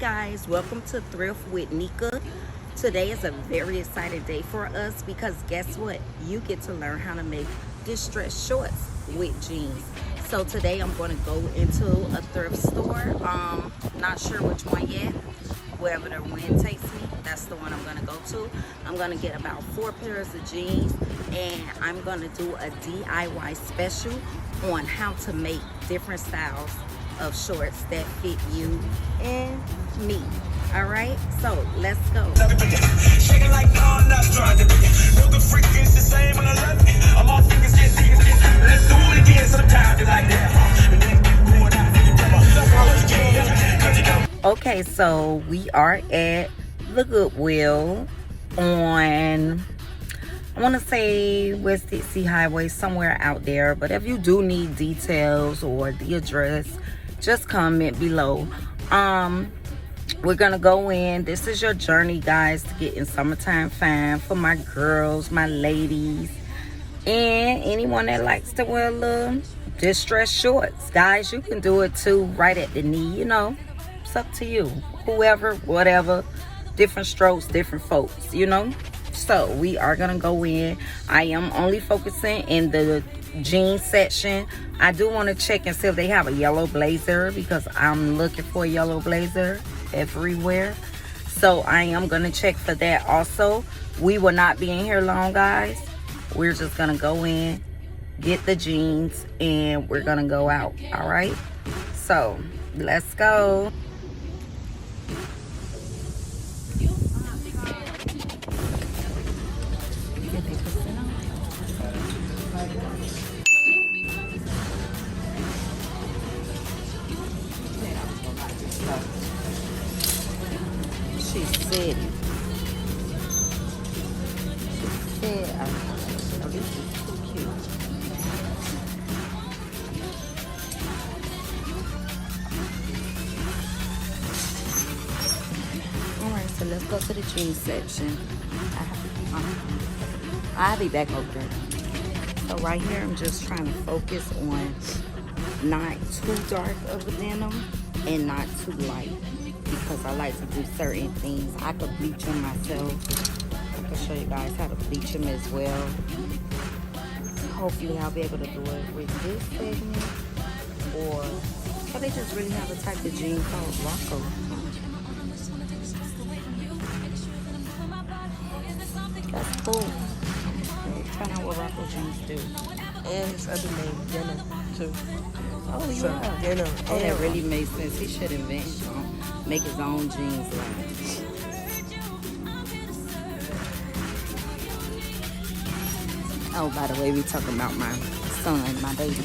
guys, welcome to Thrift with Nika. Today is a very exciting day for us because guess what? You get to learn how to make distressed shorts with jeans. So today I'm going to go into a thrift store. Not sure which one yet. Wherever the wind takes me, that's the one I'm going to go to. I'm going to get about 4 pairs of jeans, and I'm going to do a DIY special on how to make different styles of shorts that fit you and me. All right, so let's go. Shaking like let's do it again sometimes like that. Okay, so we are at the Goodwill on, I want to say West Dixie Highway, somewhere out there. But if you do need details or the address, just comment below. We're gonna go in. This is your journey, guys, to get in summertime fine for my girls, my ladies, and anyone that likes to wear little distressed shorts. Guys, you can do it too, right at the knee, you know. It's up to you. Whoever, whatever, different strokes, different folks, you know. So we are gonna go in. I am only focusing in the jeans section. I do want to check and see if they have a yellow blazer because I'm looking for a yellow blazer everywhere. So I am gonna check for that also. We will not be in here long, guys. We're just gonna go in, get the jeans, and we're gonna go out. All right, so let's go. She said, oh, this is too cute. All right, so let's go to the jeans section. I'll be back over there. So right here, I'm just trying to focus on not too dark of a denim and not too light, because I like to do certain things. I could bleach them myself. I can show you guys how to bleach them as well. Hopefully I'll be able to do it with this segment, or they just really have a type of jean called Rocco. That's cool. Find out what Rocco jeans do. And his other name, Denim, too. Oh, So, yeah. Denim. Oh, that really makes sense. He should invent, make his own jeans line. Oh, by the way, we talking about my son, my baby.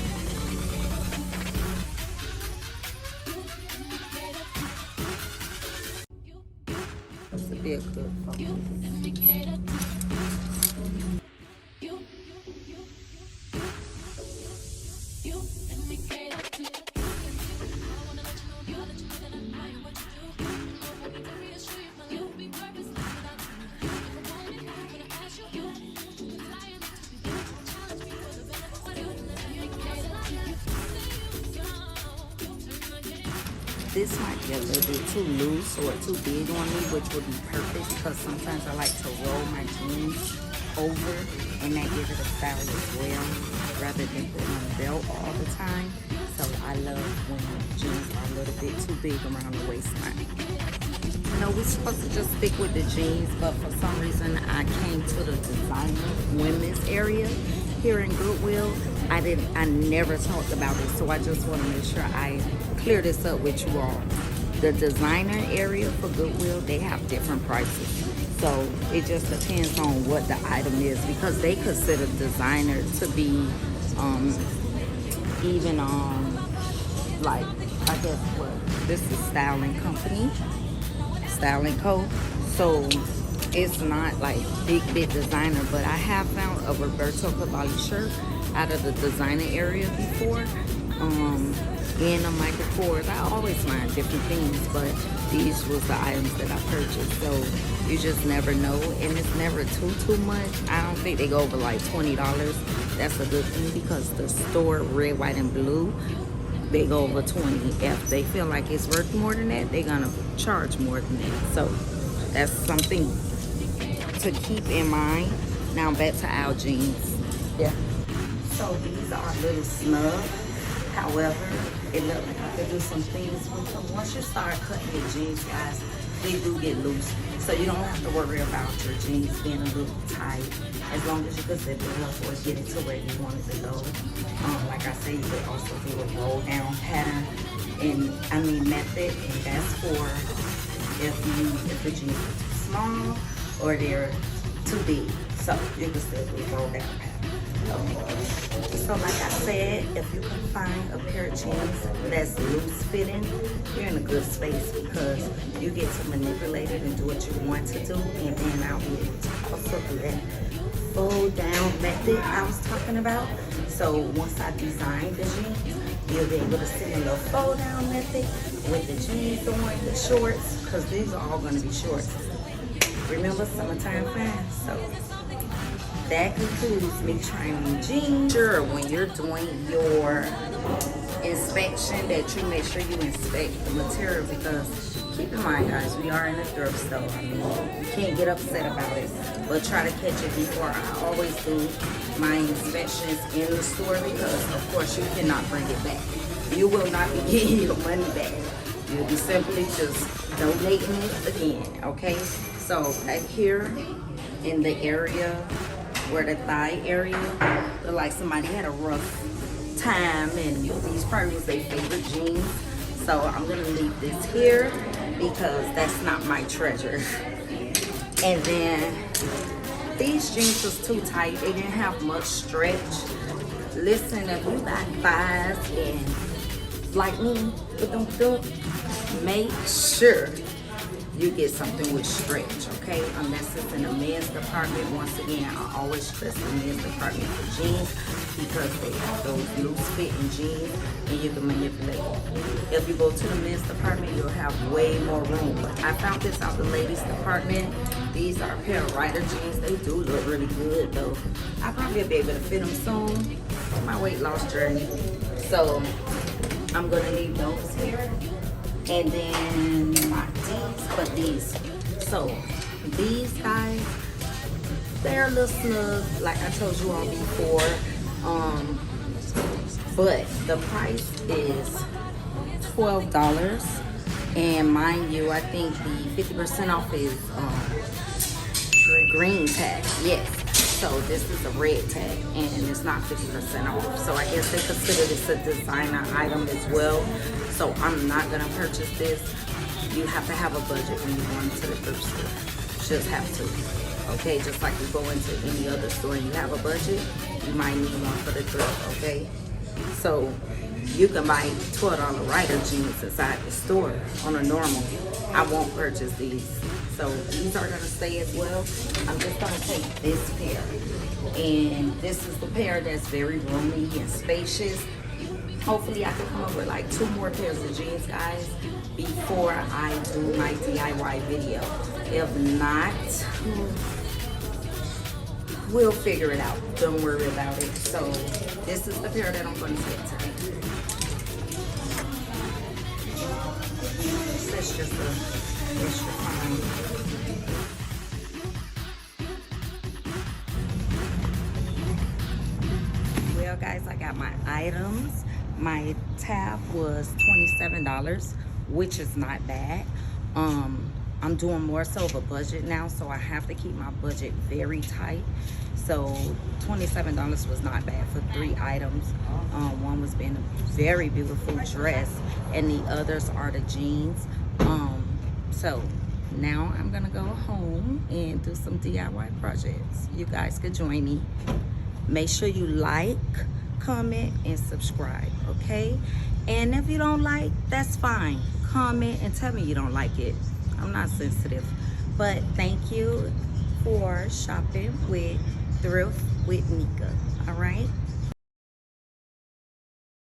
This would be a good focus. This might be a little bit too loose or too big on me, which would be perfect because sometimes I like to roll my jeans over and that gives it a style as well rather than putting on a belt all the time. So I love when jeans are a little bit too big around the waistline. No, we're supposed to just stick with the jeans, but for some reason I came to the designer women's area here in Goodwill. I never talked about it, so I just want to make sure I clear this up with you all. The designer area for Goodwill, they have different prices, so it just depends on what the item is, because they consider designer to be even like, I guess what this is, styling company, Styling Co. So it's not like big designer, but I have found a Roberto Cavalli shirt out of the designer area before, and a Michael Kors. I always find different things, but these was the items that I purchased. So you just never know, and it's never too much. I don't think they go over like $20. That's a good thing, because the store Red, White, and Blue they go over 20. If they feel like it's worth more than that, they're gonna charge more than that. So that's something to keep in mind. Now back to our jeans. Yeah. So these are a little snug. However, it looks like I could do some things with them. Once you start cutting your jeans, guys, they do get loose. So you don't have to worry about your jeans being a little tight. As long as you can zip it up or get it to where you want it to go. Like I say, you could also do a roll down pattern method, and that's for if the jeans are too small or they're too big. So you can still do a roll down pattern. So like I said, if you can find a pair of jeans that's loose fitting, you're in a good space because you get to manipulate it and do what you want to do, and then I'll be able to also do that fold down method I was talking about. So once I design the jeans, you'll be able to sit in the fold down method with the jeans on, the shorts, because these are all going to be shorts. Remember, summertime fans. So that concludes me trying on jeans. Sure, when you're doing your inspection, that you make sure you inspect the material, because keep in mind, guys, we are in a thrift store. I mean, you can't get upset about it, but try to catch it before. I always do my inspections in the store because, of course, you cannot bring it back. You will not be getting your money back. You'll be simply just donating it again, okay? So right here in the area where the thigh area, look like somebody had a rough time, and these probably was their favorite jeans. So I'm gonna leave this here because that's not my treasure. And then these jeans was too tight. They didn't have much stretch. Listen, if you got thighs and like me, make sure you get something with stretch, okay? Unless it's in the men's department. Once again, I always stress the men's department for jeans because they have those loose fitting jeans and you can manipulate it. If you go to the men's department, you'll have way more room. But I found this out the ladies department. These are a pair of Rider jeans. They do look really good though. I'll probably be able to fit them soon on my weight loss journey. So I'm gonna leave those here. And then not these, but these. So these guys, they're a little snug, like I told you all before. But the price is $12. And mind you, I think the 50% off is green tag. Yes. So this is a red tag and it's not 50% off. So I guess they consider this a designer item as well. So I'm not gonna purchase this. You have to have a budget when you go into the thrift store. Just have to. Okay, just like you go into any other store and you have a budget, you might need one for the thrift, okay? So you can buy $12 Rider jeans inside the store on a normal. I won't purchase these. So these are gonna stay as well. I'm just gonna take this pair. And this is the pair that's very roomy and spacious. Hopefully I can come up with like 2 more pairs of jeans, guys, before I do my DIY video. If not, we'll figure it out. Don't worry about it. So this is the pair that I'm gonna take today. That's just a extra fine. Well, guys, I got my items. My tab was $27, which is not bad. I'm doing more so of a budget now, so I have to keep my budget very tight. So $27 was not bad for 3 items. One was being a very beautiful dress, and the others are the jeans. So now I'm gonna go home and do some DIY projects. You guys could join me. Make sure you like, comment, and subscribe, okay? And if you don't like, that's fine. Comment and tell me you don't like it. I'm not sensitive. But thank you for shopping with Thrift with Nika, all right?